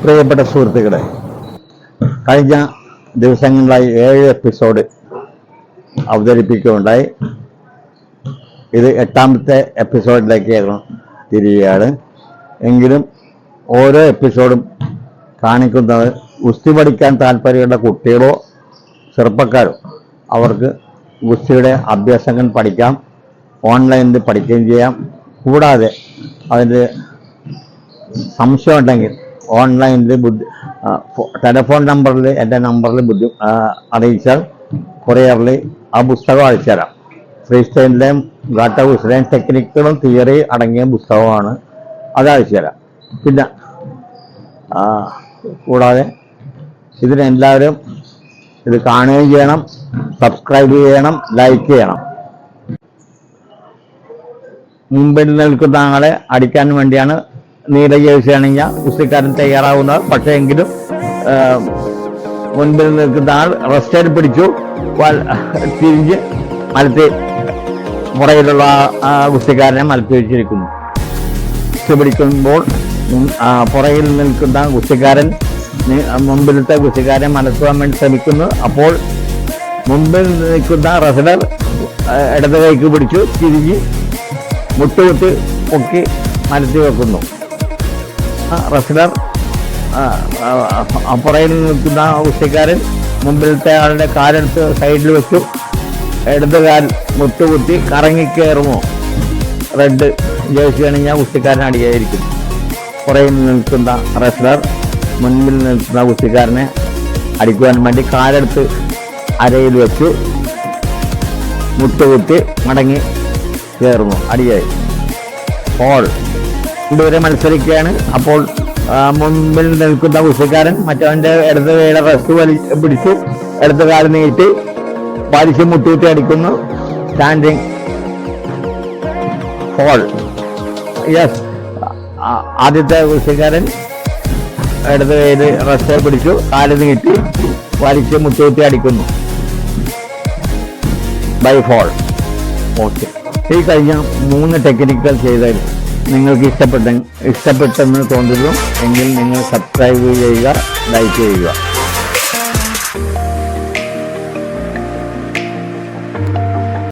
പ്രിയപ്പെട്ട സുഹൃത്തുക്കളെ, കഴിഞ്ഞ ദിവസങ്ങളിലായി 7 എപ്പിസോഡ് അവതരിപ്പിക്കുകയുണ്ടായി. ഇത് 8ാമത്തെ എപ്പിസോഡിലേക്ക് തിരികെയാണ്. എങ്കിലും ഓരോ എപ്പിസോഡും കാണിക്കുന്നത് ഗുസ്തി പഠിക്കാൻ താല്പര്യമുള്ള കുട്ടികളോ ചെറുപ്പക്കാരോ അവർക്ക് ഗുസ്തിയുടെ അഭ്യാസങ്ങൾ പഠിക്കാം, ഓൺലൈനിൽ പഠിക്കുകയും ചെയ്യാം. കൂടാതെ അതിൻ്റെ സംശയം ഉണ്ടെങ്കിൽ ഓൺലൈനിൽ ടെലിഫോൺ നമ്പറിൽ എൻ്റെ നമ്പറിൽ അറിയിച്ചാൽ കൊറിയറിൽ ആ പുസ്തകം അയച്ചു തരാം. ഫ്രീ സ്റ്റൈലിൻ്റെയും ഗാട്ട ടെക്നിക്കുകളും തിയറി അടങ്ങിയ പുസ്തകമാണ്, അത് അയച്ചു തരാം. പിന്നെ കൂടാതെ ഇതിനെല്ലാവരും ഇത് കാണുകയും ചെയ്യണം, സബ്സ്ക്രൈബ് ചെയ്യണം, ലൈക്ക് ചെയ്യണം. മുമ്പിൽ നിൽക്കുന്ന ആളെ അടിക്കാൻ വേണ്ടിയാണ് നീല ജേഴ്സി അണിഞ്ഞ ഗുസ്തിക്കാരൻ തയ്യാറാവുന്നത്. പക്ഷേ എങ്കിലും മുൻപിൽ നിൽക്കുന്ന ആൾ റെസ്റ്റേൽ പിടിച്ചു തിരിഞ്ഞ് മലത്തി പുറയിലുള്ള ഗുസ്തിക്കാരനെ മലത്തി വെച്ചിരിക്കുന്നു. ഗുസ്തി പിടിക്കുമ്പോൾ പുറയിൽ നിൽക്കുന്ന ഗുസ്തിക്കാരൻ മുമ്പിലത്തെ ഗുസ്തിക്കാരനെ മലത്തുവാൻ വേണ്ടി ശ്രമിക്കുന്നു. അപ്പോൾ മുമ്പിൽ നിൽക്കുന്ന റെസ്ലർ ഇടത് കൈക്ക് പിടിച്ചു തിരിഞ്ഞ് മുട്ടുകുത്തി പൊക്കി മലത്തി വെക്കുന്നു. റെസ്ലർ പുറയിൽ നിൽക്കുന്ന ഗുസ്തിക്കാരൻ മുമ്പിലത്തെ ആളുടെ കാലെടുത്ത് സൈഡിൽ വെച്ചു ഇടത് കാൽ മുട്ടുകുത്തി കറങ്ങിക്കയറുമോ റെഡ് ജേഴ്സി അണിഞ്ഞ ഗുസ്തിക്കാരൻ അടിയായിരിക്കും. പുറയിൽ നിൽക്കുന്ന റെസ്ലർ മുൻപിൽ നിൽക്കുന്ന ഗുസ്തിക്കാരനെ അടിക്കുവാൻ വേണ്ടി കാലെടുത്ത് അരയിൽ വെച്ചു മുട്ടുകുത്തി മടങ്ങി കയറുമോ അടിയായി. അപ്പോൾ രണ്ടുപേരെ മത്സരിക്കുകയാണ്. അപ്പോൾ മുൻപിൽ നിൽക്കുന്ന ഗുസ്തിക്കാരൻ മറ്റവൻ്റെ ഇടത് കൈയുടെ റെസ്റ്റ് പിടിച്ചു ഇടത് കാല് നീട്ടി വലിച്ചു മുട്ടുകുത്തി അടിക്കുന്നു. Standing fall. യെസ്, ആദ്യത്തെ ഗുസ്തിക്കാരൻ ഇടത് കൈയിൽ റെസ്റ്റ് പിടിച്ചു കാല് നീട്ടി വലിച്ച് മുട്ടുകുത്തി അടിക്കുന്നു. By fall. ഓക്കെ, ഈ കഴിഞ്ഞ 3 ടെക്നിക്കുകൾ ചെയ്താൽ നിങ്ങൾക്ക് ഇഷ്ടപ്പെട്ടെന്ന് തോന്നുന്നു എങ്കിൽ നിങ്ങൾ സബ്സ്ക്രൈബ് ചെയ്യുക, ലൈക്ക് ചെയ്യുക.